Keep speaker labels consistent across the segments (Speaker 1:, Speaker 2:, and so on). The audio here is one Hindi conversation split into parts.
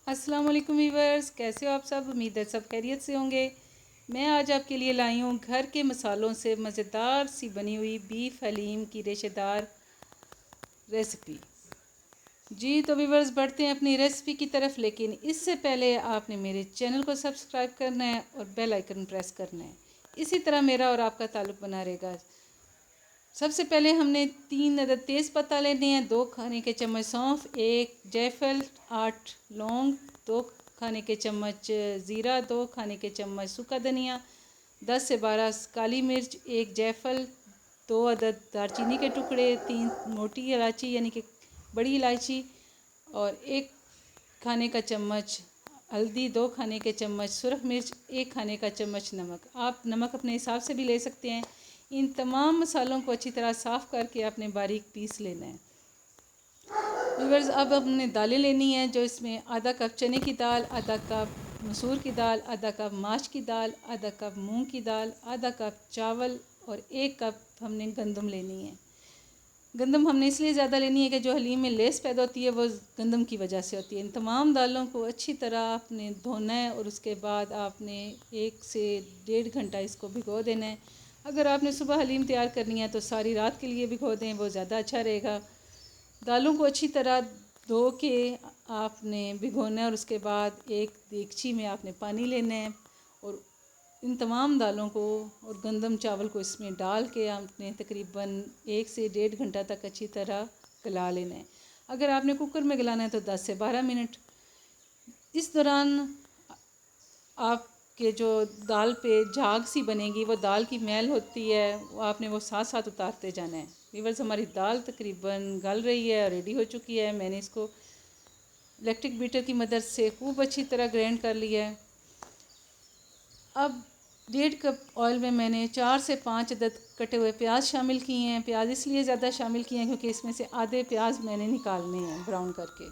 Speaker 1: अस्सलाम वालेकुम वीवर्स, कैसे हो आप सब। उम्मीद है सब खैरियत से होंगे। मैं आज आपके लिए लाई हूँ घर के मसालों से मज़ेदार सी बनी हुई बीफ हलीम की रेशेदार रेसिपी। जी तो वीवर्स, बढ़ते हैं अपनी रेसिपी की तरफ, लेकिन इससे पहले आपने मेरे चैनल को सब्सक्राइब करना है और बेल आइकन प्रेस करना है। इसी तरह मेरा और आपका ताल्लुक़ बना रहेगा। सबसे पहले हमने 3 अदद तेज़ पत्ता लेने हैं, 2 खाने के चम्मच सौंफ, 1 जायफल, 8 लौंग, 2 खाने के चम्मच ज़ीरा, 2 खाने के चम्मच सूखा धनिया, 10 से 12 काली मिर्च, 1 जायफल, 2 अदद दालचीनी के टुकड़े, 3 मोटी इलायची यानी कि बड़ी इलायची और 1 खाने का चम्मच हल्दी, 2 खाने के चम्मच सुरख मिर्च, 1 खाने का चम्मच नमक। आप नमक अपने हिसाब से भी ले सकते हैं। इन तमाम मसालों को अच्छी तरह साफ़ करके आपने बारीक पीस लेना है। व्यूअर्स, अब हमने दालें लेनी है, जो इसमें आधा कप चने की दाल, आधा कप मसूर की दाल, आधा कप माश की दाल, आधा कप मूंग की दाल, आधा कप चावल और 1 कप हमने गंदम लेनी है। गंदम हमने इसलिए ज़्यादा लेनी है कि जो हलीम में लेस पैदा होती है वो गंदम की वजह से होती है। इन तमाम दालों को अच्छी तरह आपने धोना है और उसके बाद आपने 1 से 1.5 घंटा इसको भिगो देना है। अगर आपने सुबह हलीम तैयार करनी है तो सारी रात के लिए भिगो दें, वो ज़्यादा अच्छा रहेगा। दालों को अच्छी तरह धो के आपने भिगोना है और उसके बाद एक देगची में आपने पानी लेना है और इन तमाम दालों को और गंदम चावल को इसमें डाल के आपने तकरीबन 1 से 1.5 घंटा तक अच्छी तरह गला लेना है। अगर आपने कुकर में गलाना है तो 10 से 12 मिनट। इस दौरान आपके जो दाल पे झाग सी बनेगी, वो दाल की मैल होती है, वो आपने वो साथ साथ उतारते जाना है। व्यूअर्स, हमारी दाल तकरीबन गल रही है और रेडी हो चुकी है। मैंने इसको इलेक्ट्रिक बीटर की मदद से खूब अच्छी तरह ग्राइंड कर लिया है। अब 1.5 कप ऑयल में मैंने 4 से 5 अदद कटे हुए प्याज शामिल किए हैं। प्याज इसलिए ज़्यादा शामिल किए हैं क्योंकि इसमें से आधे प्याज मैंने निकालने हैं ब्राउन करके।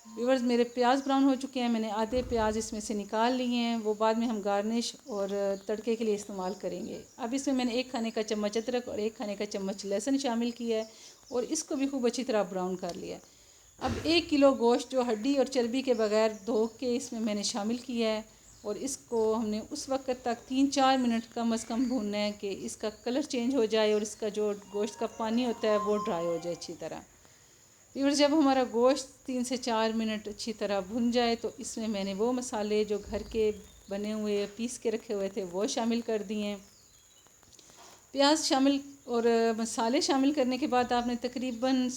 Speaker 1: व्यूअर्स, मेरे प्याज ब्राउन हो चुके हैं, मैंने आधे प्याज इसमें से निकाल लिए हैं। वो बाद में हम गार्निश और तड़के के लिए इस्तेमाल करेंगे। अब इसमें मैंने 1 खाने का चम्मच अदरक और 1 खाने का चम्मच लहसुन शामिल किया है और इसको भी खूब अच्छी तरह ब्राउन कर लिया है। अब 1 किलो गोश्त जो हड्डी और चर्बी के बगैर धो के इसमें मैंने शामिल किया है और इसको हमने उस वक्त तक 3-4 मिनट कम अज़ कम भूनना है कि इसका कलर चेंज हो जाए और इसका जो गोश्त का पानी होता है वो ड्राई हो जाए अच्छी तरह। फिर जब हमारा गोश्त 3 से 4 मिनट अच्छी तरह भुन जाए तो इसमें मैंने वो मसाले जो घर के बने हुए पीस के रखे हुए थे वो शामिल कर दिए हैं। प्याज शामिल और मसाले शामिल करने के बाद आपने तकरीबन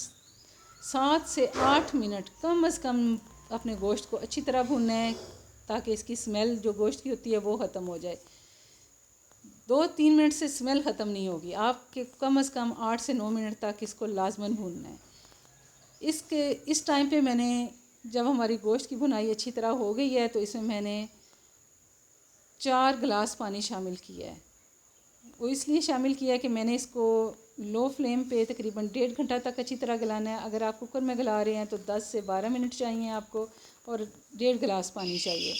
Speaker 1: 7 से 8 मिनट कम अज़ कम अपने गोश्त को अच्छी तरह भूनना है ताकि इसकी स्मेल जो गोश्त की होती है वो ख़त्म हो जाए। 2-3 मिनट से स्मेल ख़त्म नहीं होगी, आपके कम अज़ कम 8 से 9 मिनट तक इसको लाजमन भूनना है। इस टाइम पे मैंने जब हमारी गोश्त की भुनाई अच्छी तरह हो गई है तो इसमें मैंने 4 गिलास पानी शामिल किया है। वो इसलिए शामिल किया है कि मैंने इसको लो फ्लेम पे तकरीबन 1.5 घंटा तक अच्छी तरह गलाना है। अगर आप कुकर में गला रहे हैं तो 10 से 12 मिनट चाहिए आपको और 1.5 गिलास पानी चाहिए।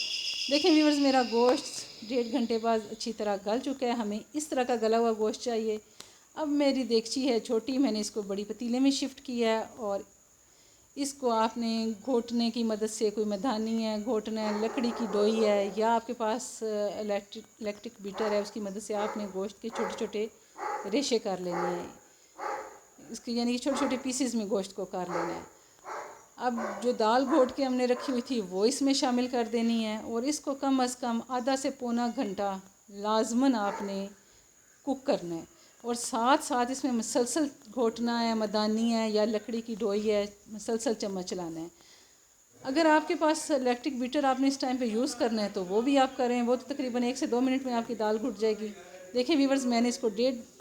Speaker 1: देखें व्यूअर्स, मेरा गोश्त 1.5 घंटे बाद अच्छी तरह गल चुका है। हमें इस तरह का गला हुआ गोश्त चाहिए। अब मेरी देगची है छोटी, मैंने इसको बड़ी पतीले में शिफ्ट किया है और इसको आपने घोटने की मदद से, कोई मधानी है घोटना है, लकड़ी की डोई है या आपके पास इलेक्ट्रिक बीटर है, उसकी मदद से आपने गोश्त के छोटे छोटे रेशे कर लेने हैं। इसके यानी कि छोटे छोटे पीसेस में गोश्त को कर लेना है। अब जो दाल घोट के हमने रखी हुई थी वो इसमें शामिल कर देनी है और इसको कम अज़ कम आधा से पौना घंटा लाजमन आपने कुक करना है और साथ साथ इसमें मसलसल घोटना है, मदानी है या लकड़ी की डोई है, मसलसल चम्मच चलाना है। अगर आपके पास इलेक्ट्रिक बीटर आपने इस टाइम पे यूज़ करना है तो वो भी आप करें, वो तो तकरीबन 1 से 2 मिनट में आपकी दाल घुट जाएगी। देखें व्यूअर्स, मैंने इसको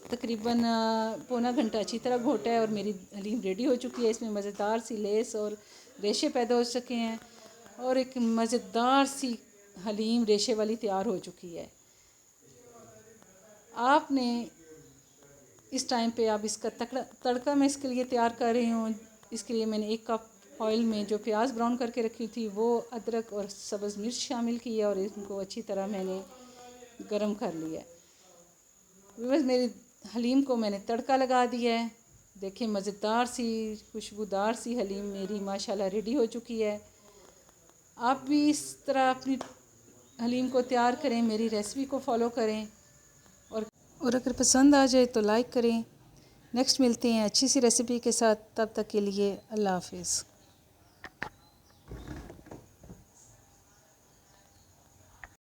Speaker 1: तकरीबन पौना घंटा अच्छी तरह घोटा है और मेरी हलीम रेडी हो चुकी है। इसमें मज़ेदार सी लेस और रेशे पैदा हो सके हैं और एक मज़ेदार सी हलीम रेशे वाली तैयार हो चुकी है। आपने इस टाइम पे आप इसका तड़का मैं इसके लिए तैयार कर रही हूँ। इसके लिए मैंने 1 कप ऑयल में जो प्याज ब्राउन करके रखी थी वो अदरक और सब्ज़ मिर्च शामिल की है और इनको अच्छी तरह मैंने गरम कर लिया है। बस मेरी हलीम को मैंने तड़का लगा दिया है। देखिए मज़ेदार सी खुशबूदार सी हलीम मेरी माशाल्लाह रेडी हो चुकी है। आप भी इस तरह अपनी हलीम को तैयार करें, मेरी रेसिपी को फॉलो करें और अगर पसंद आ जाए तो लाइक करें। नेक्स्ट मिलते हैं अच्छी सी रेसिपी के साथ, तब तक के लिए अल्लाह हाफ़िज़।